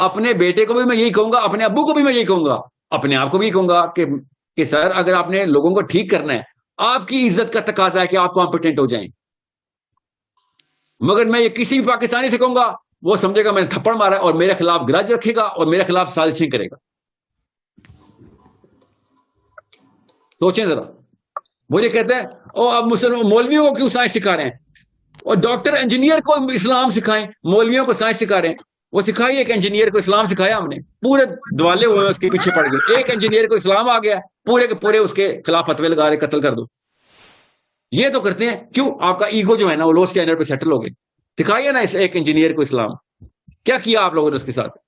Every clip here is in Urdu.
اپنے بیٹے کو بھی میں یہی کہوں گا, اپنے ابو کو بھی میں یہی کہوں گا, اپنے آپ کو بھی کہوں گا کہ سر اگر آپ نے لوگوں کو ٹھیک کرنا ہے, آپ کی عزت کا تقاضا ہے کہ آپ کمپیٹنٹ ہو جائیں. مگر میں یہ کسی بھی پاکستانی سے کہوں گا, وہ سمجھے گا میں نے تھپڑ مارا اور میرے خلاف گرج رکھے گا اور میرے خلاف سازشیں کرے گا. سوچیں ذرا. مجھے کہتے ہیں او اب مسلمان مولویوں کو کیوں سائنس سکھا رہے ہیں, اور ڈاکٹر انجینئر کو اسلام سکھائیں, مولویوں کو سائنس سکھا رہے ہیں. وہ سکھائی, ایک انجینئر کو اسلام سکھایا ہم نے, پورے دوالے ہوئے اس کے پیچھے پڑ گئے. ایک انجینئر کو اسلام آ گیا, پورے کے پورے اس کے خلاف فتوے لگا رہے, قتل کر دو. یہ تو کرتے ہیں. کیوں؟ آپ کا ایگو جو ہے نا وہ لو اسٹینڈرڈ پہ سیٹل ہو گئے. دکھائیے نا اس ایک انجینئر کو اسلام. کیا کیا آپ لوگوں نے اس کے ساتھ؟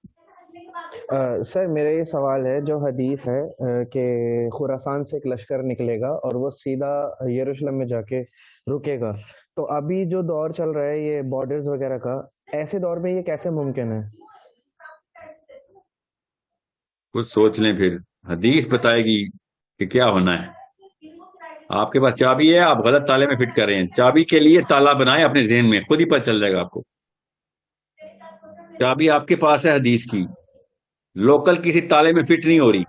سر میرا یہ سوال ہے, جو حدیث ہے کہ خراسان سے ایک لشکر نکلے گا اور وہ سیدھا یروشلم میں جا کے رکے گا, تو ابھی جو دور چل رہا ہے یہ بارڈرز وغیرہ کا, ایسے دور میں یہ کیسے ممکن ہے؟ کچھ سوچ لیں, پھر حدیث بتائے گی کہ کیا ہونا ہے. آپ کے پاس چابی ہے, آپ غلط تالے میں فٹ کر رہے ہیں. چابی کے لیے تالا بنائے اپنے ذہن میں, خود ہی پتہ چل جائے گا آپ کو. چابی آپ کے پاس ہے حدیث کی, لوکل کسی تالے میں فٹ نہیں ہو رہی.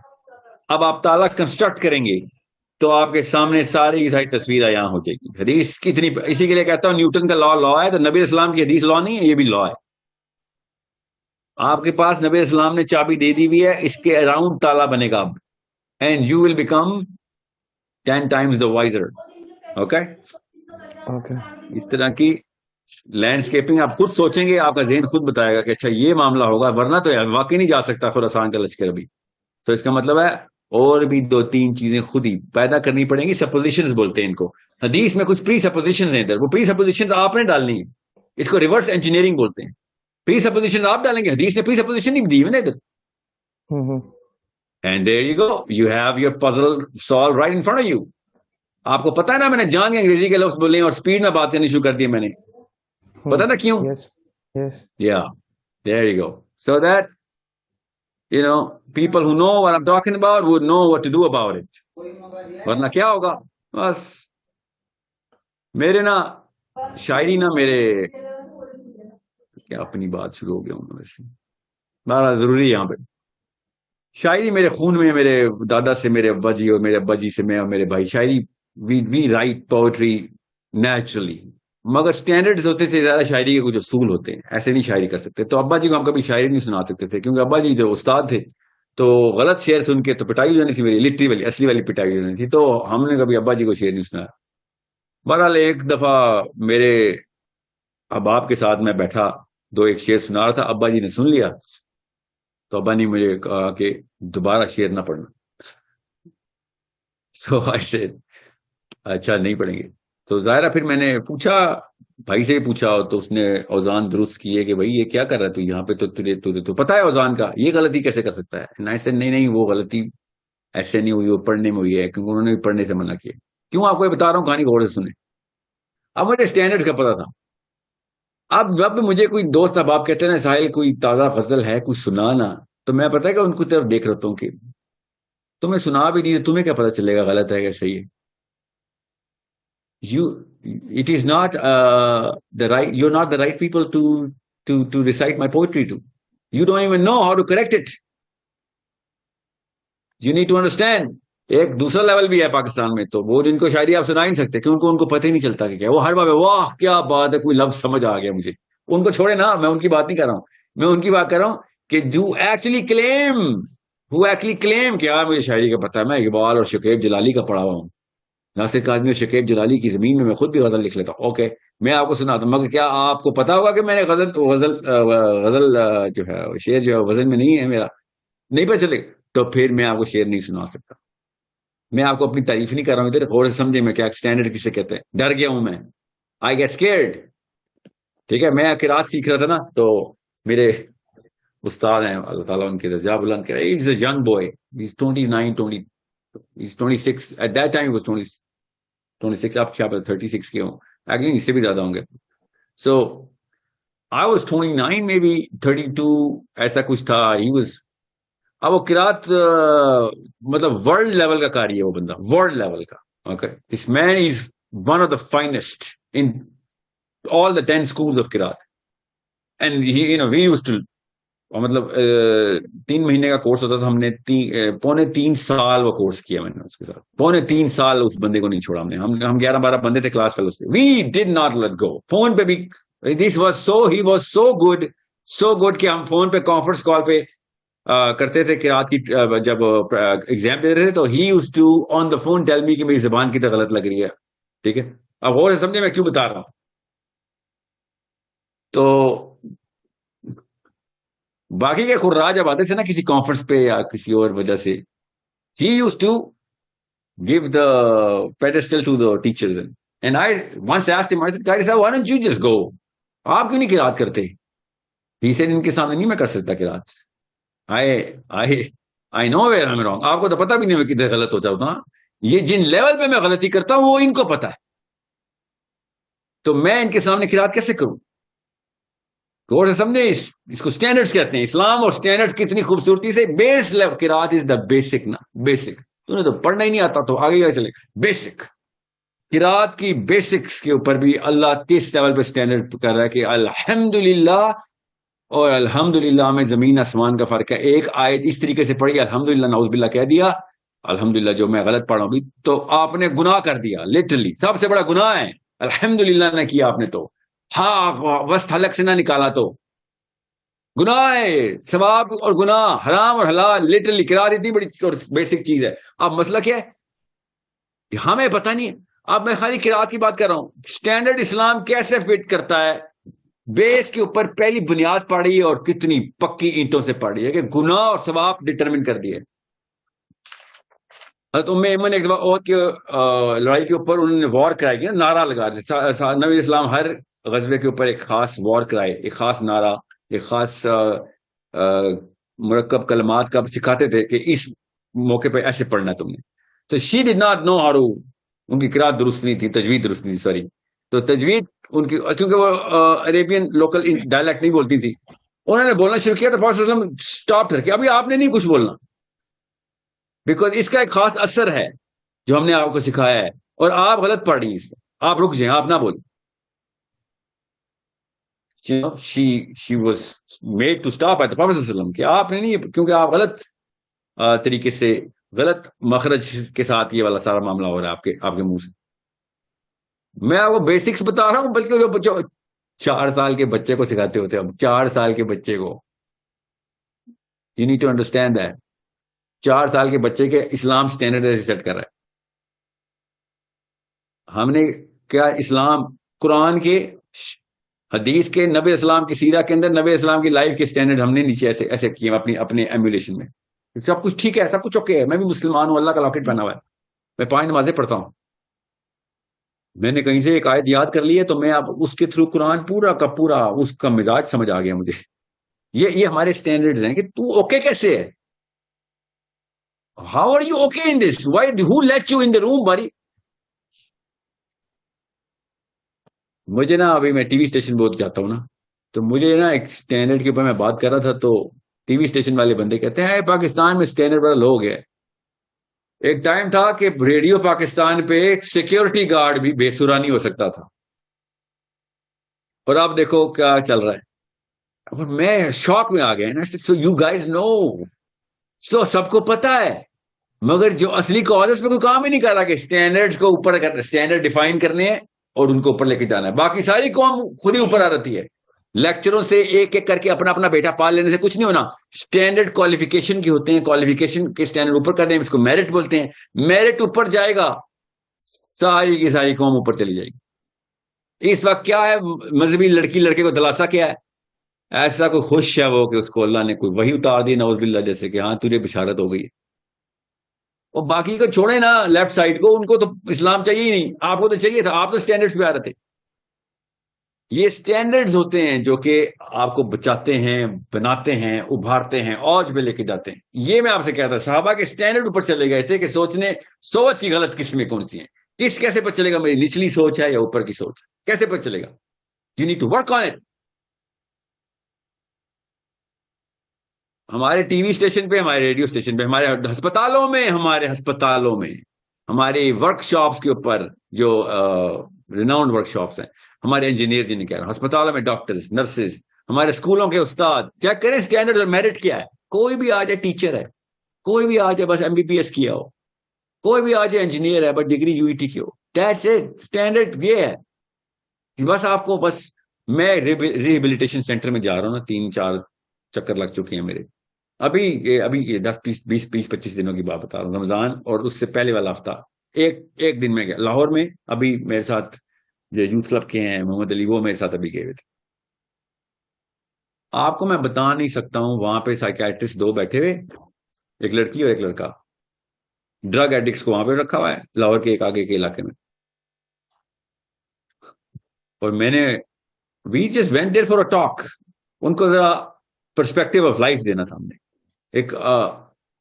اب آپ تالا کنسٹرکٹ کریں گے تو آپ کے سامنے ساری کی ساری تصویر یہاں ہو جائے گی. حدیث کتنی, اسی کے لیے کہتا ہوں نیوٹن کا لا ہے, تو نبی اسلام کی حدیث لا نہیں ہے, یہ بھی لا ہے. آپ کے پاس نبی اسلام نے چابی دے دی ہوئی ہے, اس کے اراؤنڈ تالا بنے گا اب, and you will become 10 times the wiser. Okay, اس طرح کی لینڈسکیپنگ آپ خود سوچیں گے, آپ کا ذہن خود بتائے گا کہ اچھا یہ معاملہ ہوگا, ورنہ تو واقعی نہیں جا سکتا خراسان کا لشکر ابھی. تو اس کا مطلب ہے اور بھی 2-3 چیزیں خود ہی پیدا کرنی پڑیں گی. سپوزیشنز بولتے ہیں ان کو. حدیث میں کچھ پری سپوزیشنز ہیں ادھر, وہ پری سپوزیشنز آپ نے ڈالنی ہے. اس کو ریورس انجینئرنگ بولتے ہیں. پری سپوزیشنز آپ ڈالیں گے, حدیث نے پری سپوزیشن نہیں دی ہوئی نا ادھر. And there you go, you have your puzzle solved right in front of you. آپ کو پتا ہے نا, میں نے جان کے انگریزی کے لفظ بولے اور سپیڈ میں بات کرنی شروع کر دی میں نے. پتا نا کیوں؟ Yeah, there you go. So that people who know what I'm talking about would know what to do about it. ورنہ کیا ہوگا؟ بس میرے نا شاعری نا میرے کیا اپنی بات شروع ہو گیا ہوں ویسے, بڑا ضروری ہے یہاں پہ. شاعری میرے خون میں, میرے دادا سے, میرے ابا جی اور میرے ابا جی سے, میں اور میرے بھائی شاعری, وی رائٹ پوئٹری نیچرلی. مگر سٹینڈرڈز ہوتے تھے زیادہ, شاعری کے کچھ اصول ہوتے ہیں, ایسے نہیں شاعری کر سکتے. تو ابا جی کو ہم کبھی شاعری نہیں سنا سکتے تھے, کیونکہ ابا جی جو استاد تھے تو غلط شعر سن کے تو پٹائی ہو جانی تھی میری, لٹری والی اصلی والی پٹائی ہو جانی تھی. تو ہم نے کبھی ابا جی کو شعر نہیں سنایا. بہرحال ایک دفعہ میرے احباب کے ساتھ میں بیٹھا, 2-1 شعر سنا رہا تھا, ابا جی نے سن لیا تو ابا نے مجھے کہا کہ دوبارہ شعر نہ پڑھنا. سو آئی سیڈ اچھا نہیں پڑھیں گے. تو ظاہرہ پھر میں نے پوچھا, بھائی سے ہی پوچھا, تو اس نے اوزان درست کیے کہ بھائی یہ کیا کر رہا ہے تو یہاں پہ, تو پتا ہے اوزان کا, یہ غلطی کیسے کر سکتا ہے. نہیں وہ غلطی ایسے نہیں ہوئی, وہ پڑھنے میں ہوئی ہے, کیونکہ انہوں نے بھی پڑھنے سے منع کیا. کیوں آپ کو یہ بتا رہا ہوں, کہانی غور سے سنیں. اب مجھے اسٹینڈرڈ کا پتا تھا. اب جب مجھے کوئی دوست احباب کہتے ہیں نا ساحل کوئی تازہ غزل ہے کوئی سنانا, تو میں پتہ ہے کہ ان کو طرف دیکھ رہتا ہوں کہ تمہیں سنا بھی نہیں, تمہیں کیا پتا چلے گا غلط ہے کہ صحیح ہے. It is not the right, you're not the right people to recite my poetry to. You don't even know how to correct it. You need to understand. ایک دوسرا لیول بھی ہے پاکستان میں, تو وہ جن کو شاعری آپ سنا ہی نہیں سکتے, کیونکہ ان کو پتہ ہی نہیں چلتا کہ کیا. وہ ہر بار واہ کیا بات ہے, کوئی لفظ سمجھ آ گیا مجھے. ان کو چھوڑے نا, میں ان کی بات نہیں کر رہا ہوں, میں ان کی بات کر رہا ہوں کہ who actually claim کہ یار مجھے شاعری کا پتہ ہے, میں اقبال اور شکیب جلالی کا پڑھا ہوا ہوں, ناصر کاظمی اور شکیب جلالی کی زمین میں خود بھی غزل لکھ لیتا ہوں. اوکے, میں آپ کو سناتا ہوں, مگر کیا آپ کو پتا ہوگا کہ میں نے غزل جو ہے شعر جو ہے وزن میں نہیں ہے میرا, نہیں پتہ چلے, تو پھر میں آپ کو شعر نہیں سنا سکتا. میں آپ کو اپنی تعریف نہیں کر رہا ہوں ادھر, غور سے سمجھے میں کیا اسٹینڈرڈ کسے کہتے ہیں. ڈر گیا ہوں میں, آئی گیٹ اسکیئرڈ. ٹھیک ہے, میں قرات سیکھ رہا تھا نا, تو میرے استاد ہیں اللہ تعالیٰ ان کے درجہ بلند کرے, he's a young boy, he's 29, he's 26 at that time, he was 26, آپ کیا پتہ 36 کے ہوں, ایکچولی اس سے بھی زیادہ ہوں گے. So I was 29 maybe 32 ایسا کچھ تھا. he was, اب وہ قرات مطلب ورلڈ لیول کا قاری ہے وہ بندہ, ورلڈ لیول کا. Okay, this man is one of the finest in all the 10 schools of قرات, and he, we used to اور مطلب 3 مہینے کا کورس ہوتا تھا. ہم نے 3.25 سال وہ کورس کیا میں نے اس کے ساتھ. 3.25 سال اس بندے کو نہیں چھوڑا ہم نے. ہم 11-12 بندے تھے کلاس فیلوز تھے. We did not let go. Phone پہ بھی this was he was so good کہ ہم فون پہ کانفرنس کال پہ کرتے تھے قرات کی. جب ایگزام دے رہے تھے تو ہی used to on the phone tell me کہ میری زبان کتنا غلط لگ رہی ہے. ٹھیک ہے, اب غور سے سمجھے میں کیوں بتا رہا ہوں. تو باقی کے خراج جب آتے تھے نا کسی کانفرنس پہ یا کسی اور وجہ سے, he used to give the pedestal to the teachers. And I once asked him, I said, guys, why don't you just go? آپ کیوں نہیں قرات کرتے؟ He said, ان کے سامنے نہیں میں کر سکتا قرات. I know where I'm wrong. آپ کو تو پتا بھی نہیں میں کدھر غلط ہو جاتا. یہ جن لیول پہ میں غلطی کرتا ہوں وہ ان کو پتا ہے, تو میں ان کے سامنے قرات کیسے کروں؟ غور سے سمجھے, اس کو سٹینڈرڈز کہتے ہیں. اسلام اور سٹینڈرڈز کتنی خوبصورتی سے بیس لیول قرات از دا بیسک نا, بیسک. تمہیں تو پڑھنا ہی نہیں آتا تو آگے چلے. بیسک قرات کی بیسکس کے اوپر بھی اللہ کس لیول پہ سٹینڈرڈ کر رہا ہے کہ الحمدللہ اور الحمدللہ میں زمین آسمان کا فرق ہے. ایک آیت اس طریقے سے پڑھی الحمدللہ نعوذ باللہ کہہ دیا, الحمدللہ جو میں غلط پڑھ رہا ہوں تو آپ نے گناہ کر دیا. لٹرلی سب سے بڑا گناہ ہے الحمدللہ نے کیا آپ نے, تو ہاں وسط حلق سے نہ نکالا تو گناہ ہے. ثواب اور گناہ, حرام اور حلال, لٹرلی قرات اتنی بڑی اور بیسک چیز ہے. اب مسئلہ کیا ہے, ہمیں پتہ نہیں ہے. اب میں خالی قرات کی بات کر رہا ہوں. سٹینڈرڈ اسلام کیسے فٹ کرتا ہے, بیس کے اوپر پہلی بنیاد پڑی اور کتنی پکی اینٹوں سے پڑی ہے کہ گناہ اور ثواب ڈٹرمن کر دیے. حضرت ام ایمن ایک دفعہ عہد کی لڑائی کے اوپر انہوں نے وار کرائی گیا, نعرہ لگا دیا. نبی اسلام ہر غزوے کے اوپر ایک خاص وار کرائے, ایک خاص نعرہ, ایک خاص مرکب کلمات کا سکھاتے تھے کہ اس موقع پہ ایسے پڑھنا تم نے. تو شی ڈڈ ناٹ نو ہاؤ, ان کی قرات درست نہیں تھی, تجوید درست نہیں تھی, سوری. تو تجوید ان کی, کیونکہ وہ عربین لوکل ڈائلیکٹ نہیں بولتی تھی, انہوں نے بولنا شروع کیا تو پروفیسر صلی اللہ علیہ وسلم اسٹاپ کر کے, ابھی آپ نے نہیں کچھ بولنا, بیکاز اس کا ایک خاص اثر ہے جو ہم نے آپ کو سکھایا ہے, اور آپ غلط پڑھ رہی ہیں اس کو, آپ رک جائیں, آپ نہ بولیں. she was made to stop at the Prophet صلی اللہ علیہ وسلم کہ آپ نے نہیں, کیونکہ آپ غلط طریقے سے غلط مخرج کے ساتھ یہ والا سارا معاملہ ہو رہا ہے آپ کے منہ سے. میں آپ کو بیسکس بتا رہا ہوں, بلکہ جو بچوں 4 سال کے بچے کو سکھاتے ہوتے ہیں, 4 سال کے بچے کو, you need to understand that. 4 سال کے بچے کے اسلام سٹینڈرڈ ایسے سیٹ کر رہا ہے. ہم نے کیا اسلام قرآن کے, حدیث کے, نبی اسلام کی سیرہ کے اندر نبی اسلام کی لائف کے سٹینڈرڈ ہم نے نیچے ایسے کیے اپنے ایمولیشن میں. سب کچھ ٹھیک ہے, سب کچھ اوکے ہے, میں بھی مسلمان ہوں, اللہ کا لاکٹ پہنا ہوا ہے, میں 5 نمازیں پڑھتا ہوں, میں نے کہیں سے ایک آیت یاد کر لی ہے تو میں اب اس کے تھرو قرآن پورا کا پورا اس کا مزاج سمجھ آ گیا مجھے. یہ ہمارے سٹینڈرڈز ہیں کہ تو اوکے کیسے ہے, how are you okay in this, why who let you in the room باری. مجھے نا ابھی میں ٹی وی اسٹیشن بہت جاتا ہوں نا, تو مجھے نا ایک سٹینڈرڈ کے اوپر میں بات کر رہا تھا, تو ٹی وی اسٹیشن والے بندے کہتے ہیں پاکستان میں سٹینڈرڈ بڑا لو گیا ہے. ایک ٹائم تھا کہ ریڈیو پاکستان پہ ایک سیکیورٹی گارڈ بھی بے سرا نہیں ہو سکتا تھا, اور آپ دیکھو کیا چل رہا ہے. اور میں شوق میں آ گیا, سو یو گائز نو, سو سب کو پتا ہے, مگر جو اصلی کاز اس پہ کوئی کام ہی نہیں کر رہا کہ سٹینڈرڈز کو اوپر کرنا, سٹینڈرڈ ڈیفائن کرنے ہیں اور ان کو اوپر لے کے جانا ہے. باقی ساری قوم خود ہی اوپر آ رہتی ہے. لیکچروں سے ایک ایک کر کے اپنا بیٹا پال لینے سے کچھ نہیں ہونا. سٹینڈرڈ کوالیفیکیشن کی ہوتے ہیں, کوالیفیکیشن کے سٹینڈرڈ اوپر کر دیں, اس کو میرٹ بولتے ہیں. میرٹ اوپر جائے گا, ساری کی ساری قوم اوپر چلی جائے گی. اس وقت کیا ہے, مذہبی لڑکی لڑکے کو دلاسا کیا ہے, ایسا کوئی خوش ہے وہ کہ اس کو اللہ نے کوئی وحی اتار دی نعوذ باللہ, جیسے کہ ہاں تجھے بشارت ہو گئی. اور باقی کو چھوڑے نا لیفٹ سائڈ کو, ان کو تو اسلام چاہیے ہی نہیں. آپ کو تو چاہیے تھا, آپ تو سٹینڈرڈز پہ آ رہے تھے. یہ سٹینڈرڈز ہوتے ہیں جو کہ آپ کو بچاتے ہیں, بناتے ہیں, ابھارتے ہیں, اوج میں لے کے جاتے ہیں. یہ میں آپ سے کہتا, صحابہ کے سٹینڈرڈ اوپر چلے گئے تھے کہ سوچ کی غلط قسمیں کون سی ہیں, کیسے پتہ چلے گا میری نچلی سوچ ہے یا اوپر کی سوچ, کیسے پتہ چلے گا. You need to work on it. ہمارے ٹی وی اسٹیشن پہ, ہمارے ریڈیو اسٹیشن پہ, ہمارے ہسپتالوں میں ہماری ورک شاپس کے اوپر جو ریناؤنڈ ورک شاپس ہیں, ہمارے انجینئر جنہیں کہہ رہے ہیں, ہسپتالوں میں ڈاکٹرز, نرسز, ہمارے اسکولوں کے استاد چیک کریں اسٹینڈرڈ اور میرٹ کیا ہے. کوئی بھی آ جائے ٹیچر ہے, کوئی بھی آ جائے بس MBBS کیا ہو, کوئی بھی آ جائے انجینئر ہے بس ڈگری UET کی ہو, دیٹس اٹ. اسٹینڈرڈ یہ ہے کہ بس آپ کو بس, میں ریہیبلیٹیشن سینٹر میں جا رہا ہوں نا, 3-4 چکر لگ چکے ہیں میرے. ابھی یہ 10-20-25 دنوں کی بات بتا رہا ہوں, رمضان اور اس سے پہلے والا ہفتہ ایک دن میں گیا لاہور میں. ابھی میرے ساتھ جو یوتھ کلب کے ہیں محمد علی, وہ میرے ساتھ ابھی گئے ہوئے تھے. آپ کو میں بتا نہیں سکتا ہوں, وہاں پہ سائیکیٹرسٹ 2 بیٹھے ہوئے, ایک لڑکی اور ایک لڑکا. ڈرگ ایڈکٹس کو وہاں پہ رکھا ہوا ہے لاہور کے ایک آگے کے علاقے میں. اور میں نے we just went there for a talk, ان کو ذرا پرسپیکٹو آف لائف دینا تھا. ہم نے ایک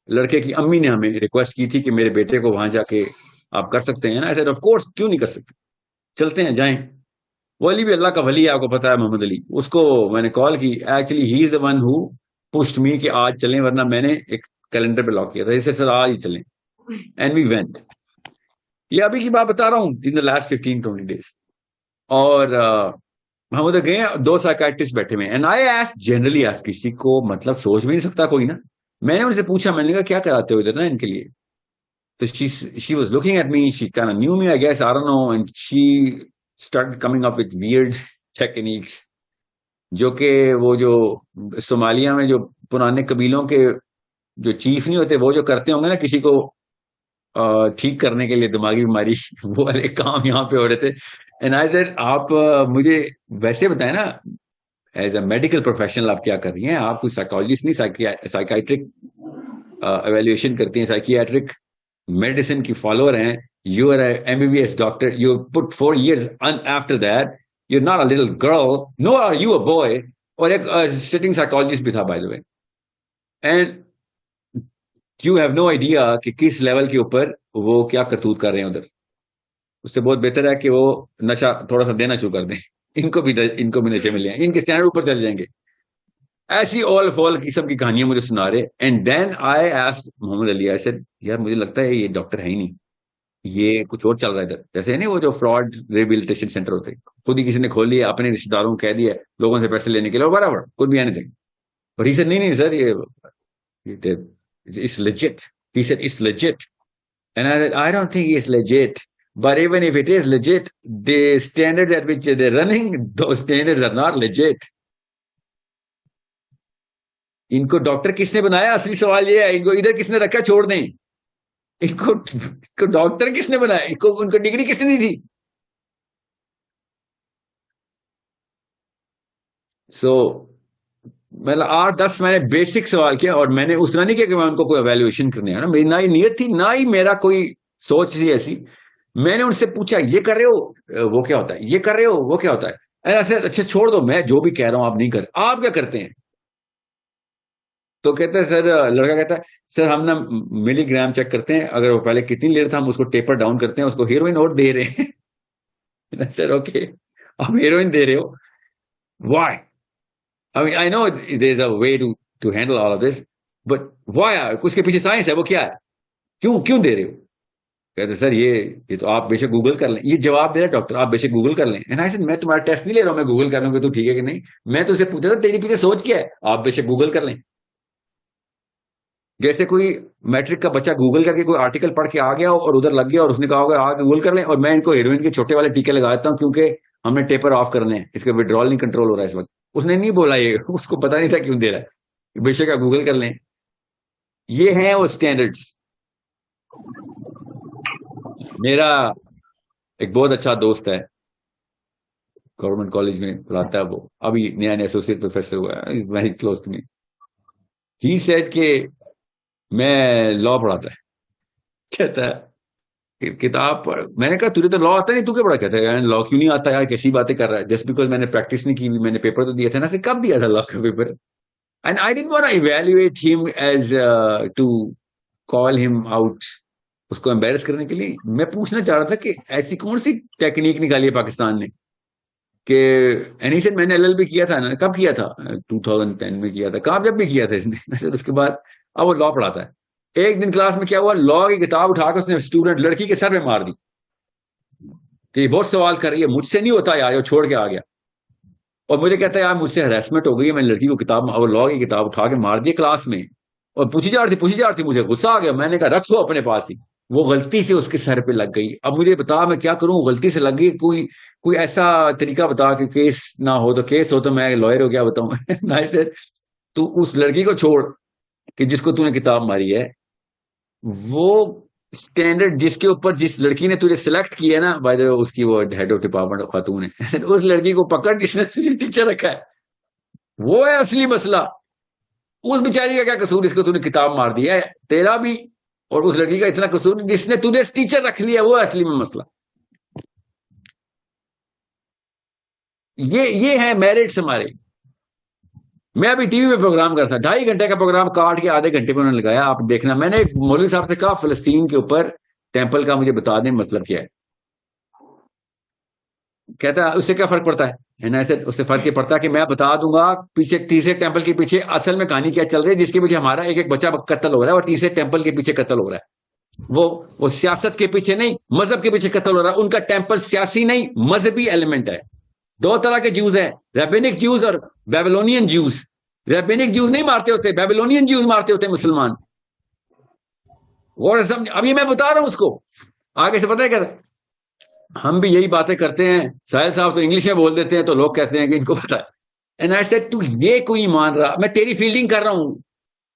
لڑکے کی امی نے ہمیں ریکویسٹ کی تھی کہ میرے بیٹے کو وہاں جا کے آپ کر سکتے ہیں نا. ایسے آف کورس, کیوں نہیں کر سکتے, چلتے ہیں جائیں. وہ علی بھی اللہ کا ولی ہے, آپ کو پتا ہے محمد علی. اس کو میں نے کال کی, actually he is the one who pushed me کہ آج چلیں, ورنہ میں نے ایک کیلنڈر پہ لاک کیا تھا اسے, سر آج ہی چلیں. And we went. یہ ابھی کی بات بتا رہا ہوں, ان دا لاسٹ 15-20 days. اور ہم ادھر گئے, 2 سائیکیٹرسٹ بیٹھے ہوئے, and I ask generally ask, کسی کو مطلب سوچ بھی نہیں سکتا کوئی نا. میں نے ان سے پوچھا, میں نے کہا کیا کراتے ہو ادھر نا ان کے لیے. تو she was looking at me, she kind of knew me, I guess, I don't know, and she started coming up with weird techniques, جو کہ وہ جو صومالیہ میں جو پرانے قبیلوں کے جو چیف نہیں ہوتے, وہ جو کرتے ہوں گے نا کسی کو ٹھیک کرنے کے لیے دماغی بیماری, وہ والے کام یہاں پہ ہو رہے تھے. اینڈ آئی سیڈ, آپ مجھے ویسے بتائیں نا, ایز اے میڈیکل پروفیشنل آپ کیا کر رہی ہیں, آپ کوئی سائیکالوجسٹ نہیں, سائیکیٹرک ایویلویشن کرتی ہیں, سائیکیٹرک میڈیسن کی فالوور ہیں. You are a MBBS doctor, you put 4 years after that, you're not a little girl, no are you a boy. اور ایک سٹنگ سائیکالوجسٹ بھی تھا by the way, and you have no idea کہ کس لیول کے اوپر وہ کیا کرتوت کر رہے ہیں ادھر. اس سے بہت بہتر ہے کہ وہ نشہ تھوڑا سا دینا شروع کر دیں, ان کو بھی نشے ملے ہیں, ان کے اسٹینڈرڈ اوپر چل جائیں گے. ایسی all فال قسم کی کہانیاں مجھے سنا رہے. And then I asked Muhammad Ali, I said, یار مجھے لگتا ہے یہ ڈاکٹر ہے ہی نہیں, یہ کچھ اور چل رہا ہے ادھر. جیسے نہیں وہ جو فراڈ ریہیبلیٹیشن سینٹر ہوتے, خود ہی کسی نے کھول لیا, اپنے رشتے داروں کو کہہ دیا لوگوں سے پیسے لینے کے لیے, برابر کوئی بھی any thing. But he said نہیں سر, یہ it's legit. He said it's legit. And I said, I don't think it's legit. But even if it is legit, the standards at which they're running, those standards are not legit. ان کو ڈاکٹر کس نے بنایا, اصلی سوال یہ ہے. ان کو ادھر کس نے رکھا, چھوڑ دیں. ان کو ڈاکٹر کس نے بنایا, ان کو ڈگری کس نے دی تھی. سو مطلب 8-10 میں نے بیسک سوال کیا, اور میں نے اس طرح نہیں کیا کہ میں ان کو کوئی ایویلویشن کرنے آیا نا, میری نہ ہی نیت تھی نہ ہی میرا کوئی سوچ تھی ایسی. میں نے ان سے پوچھا, یہ کر رہے ہو وہ کیا ہوتا ہے, یہ کر رہے ہو وہ کیا ہوتا ہے. اچھا چھوڑ دو, میں جو بھی کہہ رہا ہوں آپ نہیں کر, آپ کیا کرتے ہیں. تو کہتا ہے سر, لڑکا کہتا ہے سر ہم نا ملی گرام چیک کرتے ہیں, اگر وہ پہلے کتنی لے رہا تھا ہم اس کو ٹیپر ڈاؤن کرتے ہیں, اس کو ہیروئن اور دے رہے ہیں. سر اوکے, آپ ہیروئن دے رہے ہو, Y. I mean, I know there's a way to handle all of this, but why? اس کے پیچھے سائنس ہے, وہ کیا ہے, کیوں دے رہے ہو. کہتے سر یہ تو آپ بے شک گوگل کر لیں. یہ جواب دے رہا ڈاکٹر, آپ بے شک گوگل کر لیں. میں تمہارا ٹیسٹ نہیں لے رہا ہوں, میں گوگل کر لوں کہ تو ٹھیک ہے کہ نہیں. میں تو اسے پوچھا تھا تیری پیچھے سوچ کیا ہے, آپ بے شک گوگل کر لیں. جیسے کوئی میٹرک کا بچہ گوگل کر کے کوئی آرٹیکل پڑھ کے آ گیا اور ادھر لگ گیا اور اس نے کہا ہوگا آ گوگل کر لیں, اور میں ان کو ہیروئن کے چھوٹے والے ٹیکے لگا دیتا ہوں کیونکہ ہم نے ٹیپر آف کرنے ہیں, اس کا وڈرال نہیں کنٹرول ہو رہا ہے اس وقت. اس نے نہیں بولا, یہ اس کو پتا نہیں تھا کیوں دے رہا ہے, بے شک آپ گوگل کر لیں. یہ ہیں وہ اسٹینڈرڈس. میرا ایک بہت اچھا دوست ہے, گورنمنٹ کالج میں پڑھاتا ہے, وہ ابھی نیا ایسوسیٹ پروفیسر ہوا ہے, very close to me. He said کہ میں لا پڑھاتا ہے. کہتا ہے کتاب پڑھ. میں نے کہا تجھے تو لا آتا نہیں, تو کیا پڑھا. کہتا ہے لا کیوں نہیں آتا یار, کیسی باتیں کر رہا ہے, جسٹ بیکاز میں نے پریکٹس نہیں کی, میں نے پیپر تو دیا تھا نا. سے کب دیا تھا لا کا paper. And I didn't want to evaluate ہم ایز ٹو کال ہم آؤٹ, اس کو امبیرس کرنے کے لیے. میں پوچھنا چاہ رہا تھا کہ ایسی کون سی ٹیکنیک نکالی ہے پاکستان نے کہ اینیسن میں نے LLB کیا تھا نا, کب کیا تھا, 2010 میں کیا تھا, کامیاب بھی کیا تھا اس نے. اس کے بعد اب وہ لا پڑھاتا ہے. ایک دن کلاس میں کیا ہوا, لا کی کتاب اٹھا کے اس نے اسٹوڈنٹ لڑکی کے سر پہ مار دی کہ یہ بہت سوال کر رہی ہے, مجھ سے نہیں ہوتا یار, وہ چھوڑ کے آ گیا. اور مجھے کہتا ہے یار مجھ سے ہراسمنٹ ہو گئی ہے, میں نے لڑکی کو کتاب اور لا کی کتاب اٹھا کے مار دی کلاس میں, اور پوچھی جا رہی تھی, مجھے غصہ آ گیا. میں نے کہا رکھ سو اپنے پاس ہی. وہ غلطی سے اس کے سر پہ لگ گئی. اب مجھے بتا میں کیا کروں, غلطی سے لگ گئی, کوئی ایسا طریقہ بتا کہ کیس نہ ہو. تو کیس ہو تو میں لائر ہو گیا بتاؤں. تو اس لڑکی کو چھوڑ کہ جس کو تو نے کتاب ماری ہے, وہ اسٹینڈرڈ جس کے اوپر جس لڑکی نے تجھے سلیکٹ کیا ہے نا, بائی دا اس کی وہ ہیڈ آف ڈپارٹمنٹ خاتون ہے, اس لڑکی کو پکڑ جس نے تجھے ٹیچر رکھا ہے, وہ ہے اصلی مسئلہ. اس بیچاری کا کیا قصور, اس کو تو نے کتاب مار دی ہے, تیرا بھی اور اس لڑکی کا اتنا قصور جس نے تجھے ٹیچر رکھ لیا, وہ ہے اصلی میں مسئلہ. یہ ہے میرٹس ہمارے. میں ابھی ٹی وی میں پروگرام کرتا تھا, 2.5 گھنٹے کا پروگرام کاٹ کے آدھے گھنٹے میں انہوں نے لگایا. آپ دیکھنا, میں نے ایک مولوی صاحب سے کہا فلسطین کے اوپر ٹیمپل کا مجھے بتا دیں مطلب کیا ہے. کہتا ہے اس سے کیا فرق پڑتا ہے, اس سے فرق یہ پڑتا ہے کہ میں بتا دوں گا پیچھے تیسرے ٹیمپل کے پیچھے اصل میں کہانی کیا چل رہی ہے, جس کے پیچھے ہمارا ایک بچہ قتل ہو رہا ہے اور تیسرے ٹیمپل کے پیچھے قتل ہو رہا ہے. وہ سیاست کے پیچھے نہیں, مذہب کے پیچھے قتل ہو رہا ہے. ان کا ٹیمپل سیاسی نہیں, مذہبی ایلیمنٹ ہے. 2 طرح کے جیوز ہیں, ریبینک جیوز اور بیبلونین جیوز. ریبینک جیوز نہیں مارتے ہوتے, بیبلونین جیوز مارتے ہوتے مسلمان. اور ابھی میں بتا رہا ہوں اس کو آگے سے, پتہ ہے کیا ہم بھی یہی باتیں کرتے ہیں. ساحل صاحب تو انگلش میں بول دیتے ہیں تو لوگ کہتے ہیں کہ ان کو پتا ہے. اینڈ آئی سیڈ تو یہ کوئی نہیں مان رہا, میں تیری فیلڈنگ کر رہا ہوں.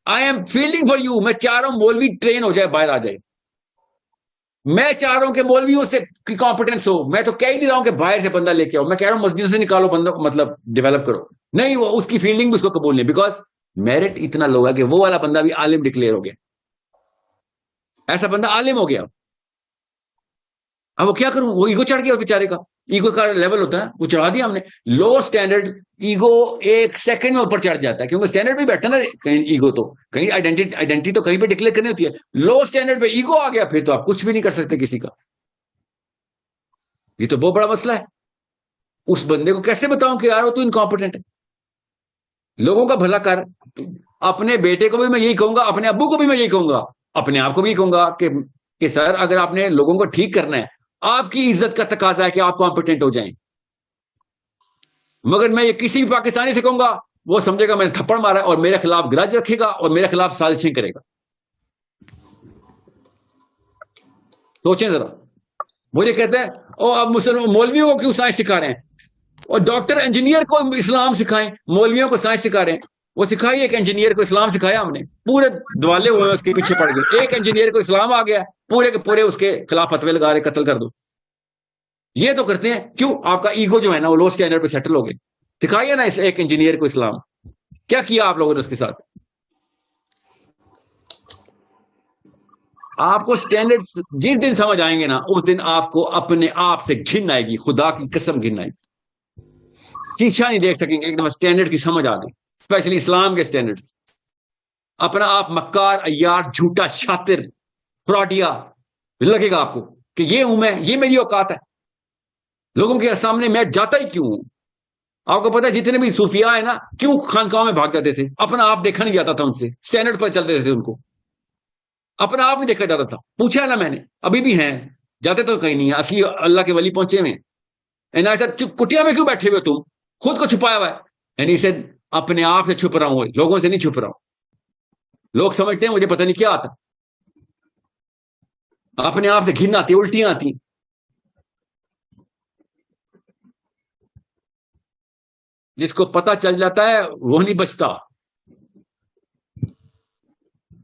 I am fielding for you. میں چاہ رہا ہوں مولوی ٹرین ہو جائے, باہر آ جائے. میں چاہ رہا ہوں کہ مولویوں سے کمپیٹنس ہو. میں تو کہہ ہی نہیں رہا ہوں کہ باہر سے بندہ لے کے آؤ. میں کہہ رہا ہوں مسجد سے نکالو بندوں کو, مطلب ڈیولپ کرو. نہیں, وہ اس کی فیلڈنگ بھی اس کو قبول نہیں, بیکاز میرٹ اتنا لو ہے کہ وہ والا بندہ بھی عالم ڈکلیئر ہو گیا. ایسا بندہ عالم ہو گیا. اب وہ کیا کروں, وہ ایگو چڑھ گیا بیچارے کا. ایگو کا لیول ہوتا ہے, وہ چڑھا دیا ہم نے. لو اسٹینڈرڈ ایگو 1 سیکنڈ میں اوپر چڑھ جاتا ہے, کیونکہ اسٹینڈرڈ بھی بیٹھا نا کہیں. ایگو تو کہیں آئیڈینٹی تو کہیں پہ ڈکلیئر کرنی ہوتی ہے. لو اسٹینڈرڈ پہ ایگو آ گیا, پھر تو آپ کچھ بھی نہیں کر سکتے کسی کا. یہ تو بہت بڑا مسئلہ ہے. اس بندے کو کیسے بتاؤں کہ یار تو انکمپیٹنٹ ہے. لوگوں کا بھلا کر. اپنے بیٹے کو بھی میں یہی کہوں گا, اپنے ابو کو بھی میں یہی کہوں گا, اپنے آپ کو بھی کہوں گا کہ سر اگر آپ نے لوگوں کو ٹھیک کرنا ہے, آپ کی عزت کا تقاضا ہے کہ آپ کمپیٹنٹ ہو جائیں. مگر میں یہ کسی بھی پاکستانی سے کہوں گا, وہ سمجھے گا میں نے تھپڑ مارا اور میرے خلاف گرج رکھے گا اور میرے خلاف سازشیں کرے گا. سوچیں ذرا. مجھے کہتے ہیں اب مسلمان مولویوں کو کیوں سائنس سکھا رہے ہیں, اور ڈاکٹر انجینئر کو اسلام سکھائیں, مولویوں کو سائنس سکھا رہے ہیں. وہ سکھائی, ایک انجینئر کو اسلام سکھایا ہم نے, پورے دوالے ہوئے اس کے پیچھے پڑ گئے. ایک انجینئر کو اسلام آ گیا, پورے کے پورے اس کے خلاف فتوے لگا رہے, قتل کر دو. یہ تو کرتے ہیں. کیوں؟ آپ کا ایگو جو ہے نا وہ لو اسٹینڈرڈ پہ سیٹل ہو گئے. سکھائیے نا اس ایک انجینئر کو اسلام. کیا کیا آپ لوگوں نے اس کے ساتھ؟ آپ کو اسٹینڈرڈ جس دن سمجھ آئیں گے نا, اس دن آپ کو اپنے آپ سے گھن آئے گی, خدا کی قسم گھن آئے گی. شیشہ نہیں دیکھ سکیں گے, ایک دم اسٹینڈرڈ کی سمجھ آ گئی, اسپیشلی اسلام کے اسٹینڈرڈ. اپنا آپ مکار, عیار, جھوٹا, شاطر, فراڈیا لگے گا آپ کو کہ یہ ہوں میں, یہ میری اوقات ہے. لوگوں کے سامنے میں جاتا ہی کیوں ہوں؟ آپ کو پتا ہے جتنے بھی صوفیاء ہیں نا, کیوں خانقاہوں میں بھاگ جاتے تھے؟ اپنا آپ دیکھا نہیں جاتا تھا ان سے, اسٹینڈرڈ پر چلتے تھے. ان کو اپنا آپ نہیں دیکھا جاتا تھا. پوچھا ہے نا میں نے, ابھی بھی ہیں, جاتے تو کہیں نہیں ہے. اصلی اللہ کے ولی پہنچے ہوئے. کٹیا میں کیوں بیٹھے ہوئے تم؟ خود کو چھپایا ہوا ہے. یعنی اسے اپنے آپ سے چھپ رہا ہوں, لوگوں سے نہیں چھپ رہا ہوں. لوگ سمجھتے ہیں مجھے پتہ نہیں کیا آتا. اپنے آپ سے گھن آتی, الٹیاں آتی. جس کو پتہ چل جاتا ہے وہ نہیں بچتا.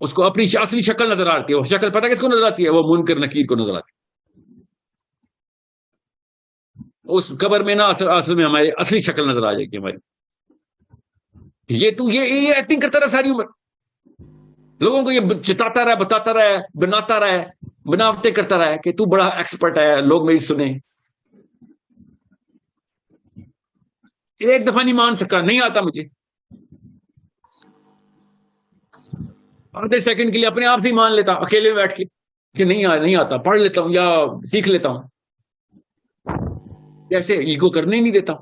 اس کو اپنی اصلی شکل نظر آتی ہے. وہ شکل پتہ کس کو نظر آتی ہے؟ وہ منکر نکیر کو نظر آتی ہے. اس قبر میں نا اصل میں ہماری اصلی شکل نظر آ جائے گی ہماری. یہ ایکٹنگ کرتا رہا ساری عمر. لوگوں کو یہ چتاتا رہا, بتاتا رہا, بناتا رہا, بناوٹیں کرتا رہا کہ تو بڑا ایکسپرٹ ہے, لوگ میری سنیں. ایک دفعہ نہیں مان سکا, نہیں آتا مجھے. آدھے سیکنڈ کے لیے اپنے آپ سے ہی مان لیتا, اکیلے میں بیٹھ کے, کہ نہیں آتا, پڑھ لیتا ہوں یا سیکھ لیتا ہوں. کیسے؟ ایگو کرنے ہی نہیں دیتا.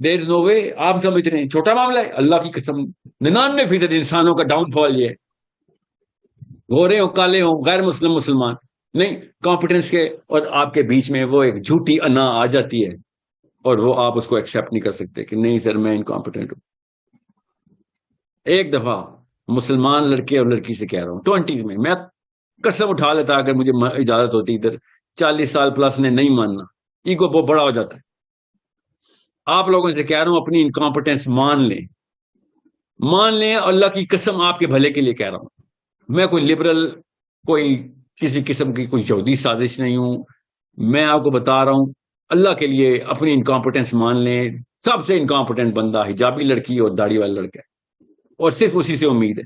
دیر از نو وے. آپ سمجھ رہے ہیں چھوٹا معاملہ ہے, اللہ کی قسم 99% انسانوں کا ڈاؤن فال یہ ہے. گورے ہوں, کالے ہوں, غیر مسلم, مسلمان نہیں, کمپیٹنس کے اور آپ کے بیچ میں وہ ایک جھوٹی انا آ جاتی ہے, اور وہ آپ اس کو ایکسیپٹ نہیں کر سکتے کہ نہیں سر میں انکمپیٹنٹ ہوں. ایک دفعہ مسلمان لڑکے اور لڑکی سے کہہ رہا ہوں 20s میں قسم اٹھا لیتا اگر مجھے اجازت ہوتی. ادھر 40 سال پلس نے نہیں ماننا, ایگو بہت بڑا ہو جاتا ہے. آپ لوگوں سے کہہ رہا ہوں اپنی انکمپیٹنس مان لیں, اللہ کی قسم آپ کے بھلے کے لیے کہہ رہا ہوں. میں کوئی لبرل, کوئی کسی قسم کی کوئی یہودی سازش نہیں ہوں. میں آپ کو بتا رہا ہوں اللہ کے لیے اپنی انکمپیٹنس مان لیں. سب سے انکمپیٹنٹ بندہ حجابی لڑکی اور داڑھی والا لڑکا ہے, اور صرف اسی سے امید ہے.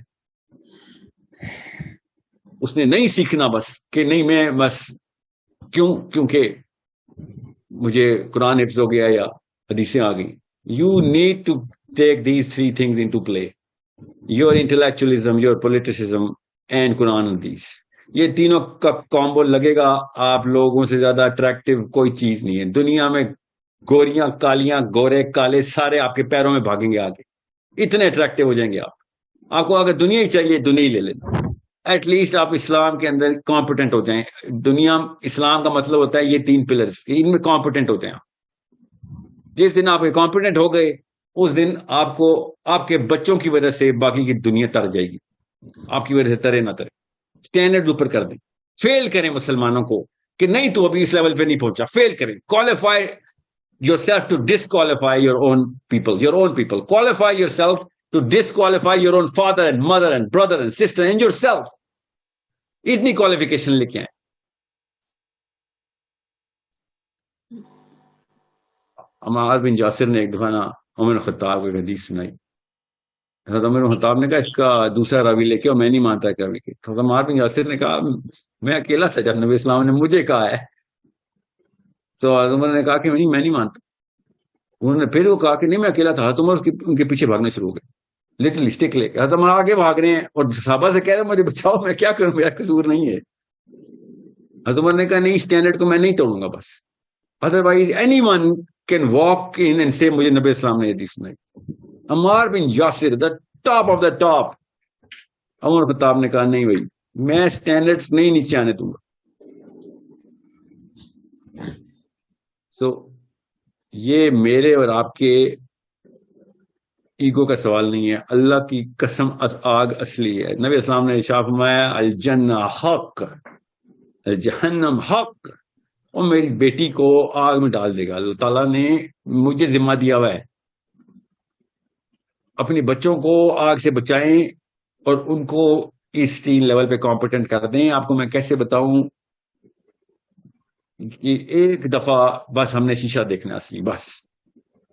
اس نے نہیں سیکھنا بس کہ نہیں میں بس کیونکہ مجھے قرآن حفظ ہو گیا یا حدیثیں آ گئی. You need to take these 3 things into play: your intellectualism, your politicism and Quran حدیث. یہ تینوں کا کامبو لگے گا, آپ لوگوں سے زیادہ اٹریکٹیو کوئی چیز نہیں ہے دنیا میں. گوریاں کالیاں, گورے کالے, سارے آپ کے پیروں میں بھاگیں گے آگے, اتنے اٹریکٹیو ہو جائیں گے آپ. آپ کو اگر دنیا ہی چاہیے دنیا ہی لے لیں. ایٹ لیسٹ آپ اسلام کے اندر کمپیٹنٹ ہو جائیں. دنیا اسلام کا مطلب ہوتا ہے یہ 3 پلرز, ان میں کمپیٹنٹ ہو جائیں. جس دن آپ کمپیٹنٹ ہو گئے اس دن آپ کو آپ کے بچوں کی وجہ سے باقی کی دنیا تر جائے گی. آپ کی وجہ سے ترے نہ ترے, اسٹینڈرڈ اوپر کر دیں. فیل کریں مسلمانوں کو کہ نہیں تو ابھی اس لیول پہ نہیں پہنچا. فیل کریں, qualify yourself to disqualify your own people. Qualify yourself to disqualify your own father and mother and brother and sister and yourself. اتنی کوالیفیکیشن لے کے آئیں. عمار بن یاسر نے ایک دفعہ نا عمر خطاب کو حدیث سنائی. حضرت عمر خطاب نے کہا اس کا دوسرا راوی لے کے, اور میں نہیں مانتا کہ راوی کے. حضرت عمار بن یاسر نے کہا میں اکیلا تھا جب نبی اسلام نے مجھے کہا ہے. تو حضرت عمر نے کہا کہ میں نہیں مانتا. انہوں نے پھر وہ کہا کہ نہیں میں اکیلا تھا. حضرت عمر ان کے پیچھے بھاگنا شروع ہو گئے, لٹل اسٹک لے کے. حضرت عمر آگے بھاگ رہے ہیں اور صحابہ سے کہہ رہے ہیں مجھے بچاؤ, میں کیا کروں, میرا قصور نہیں ہے. حضرت عمر نے کہا نہیں اسٹینڈرڈ کو میں نہیں توڑوں گا بس. Otherwise anyone can walk in and اینڈ سے مجھے نبی اسلام نے حدیث سنائی. Ammar bin Yasir the top of the top. Umar Khattab نے کہا نہیں بھائی میں اسٹینڈرڈز نہیں نیچے آنے دوں گا. سو یہ میرے اور آپ کے ایگو کا سوال نہیں ہے. اللہ کی قسم آگ اصلی ہے. نبی اسلام نے ارشاد فرمایا الجنہ حق, الجہنم حق. اور میری بیٹی کو آگ میں ڈال دے گا. اللہ تعالیٰ نے مجھے ذمہ دیا ہوا ہے اپنی بچوں کو آگ سے بچائیں اور ان کو اس 3 لیول پہ کمپیٹنٹ کر دیں. آپ کو میں کیسے بتاؤں کہ ایک دفعہ بس ہم نے شیشہ دیکھنا اصلی, بس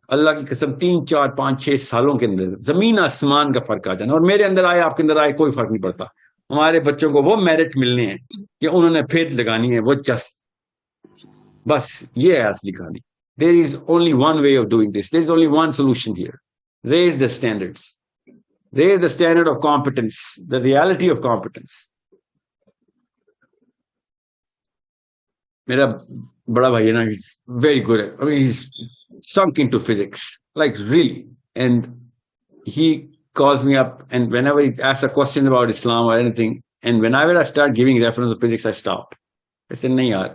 اللہ کی قسم 3 4 5 6 سالوں کے اندر زمین آسمان کا فرق آ جانا. اور میرے اندر آئے آپ کے اندر آئے کوئی فرق نہیں پڑتا. ہمارے بچوں کو وہ میرٹ ملنے ہیں کہ انہوں نے پھر لگانی ہے وہ چست. بس یہ ہے اصلی کہانی. There is only one way of doing this. There is only one solution here. Raise the standards. Raise the standard of competence, the reality of competence. میرا بڑا بھائی ہے نا, he's very good at, I mean, he's sunk into physics, like really. And he calls me up and whenever he asks a question about Islam or anything, and whenever I start giving reference to physics, I stop. I say, نہیں یار,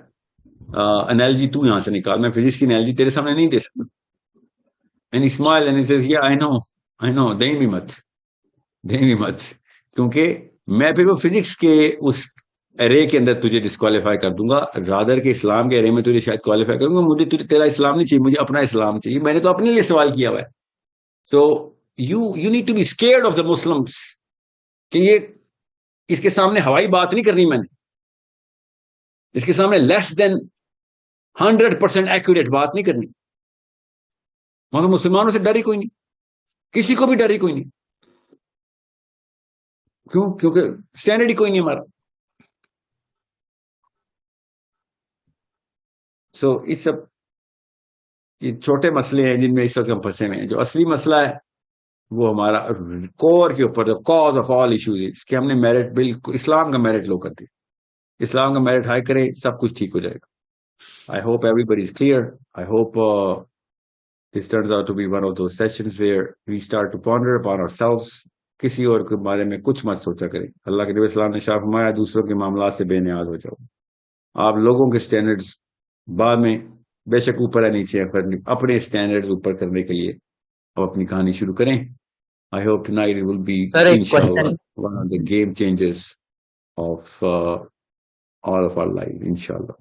analogy تو یہاں سے نکال, میں فزکس کی analogy تیرے سامنے نہیں دے سکتا. And he smiled and he says, yeah, I know, دیں بھی مت, کیونکہ میں پھر وہ فزکس کے اس ارے کے اندر تجھے ڈسکوالیفائی کر دوں گا, رادر کے اسلام کے ارے میں تجھے شاید کوالیفائی کروں گا. مجھے تیرا اسلام نہیں چاہیے, مجھے اپنا اسلام چاہیے. میں نے تو اپنے لیے سوال کیا ہوا ہے. So you need to be scared of the Muslims کہ یہ اس کے سامنے ہوائی بات نہیں کرنی, میں نے اس کے سامنے لیس دین 100% ایکوریٹ بات نہیں کرنی. مگر مسلمانوں سے ڈر ہی کوئی نہیں, کسی کو بھی ڈر ہی کوئی نہیں. کیوں؟ کیونکہ اسٹینڈرڈ ہی کوئی نہیں ہمارا. سو اٹس یہ چھوٹے مسئلے ہیں جن میں اس وقت ہم پھنسے ہوئے ہیں. جو اصلی مسئلہ ہے وہ ہمارا کور کے اوپر, جو کاز آف آل ایشوز ہے کہ ہم نے میرٹ بالکل اسلام کا میرٹ لو کر دیا. اسلام کا میرٹ ہائی کرے, سب کچھ ٹھیک ہو جائے گا. I hope everybody is clear. I hope this turns out to be one of those sessions where we start to ponder upon ourselves. کسی اور کے بارے میں کچھ مت سوچا کریں. اللہ کے نبی اسلام نے شاہ فرمایا دوسروں کے معاملات سے بے نیاز ہو جاؤ. آپ لوگوں کے سٹینڈرڈز بعد میں بے شک اوپر ہے نیچے ہے، اپنے اسٹینڈرڈ اوپر کرنے کے لیے اب اپنی کہانی شروع کریں. I hope tonight it will be, سر ایک inshallah, question one of the game changers of all of our life, inshallah.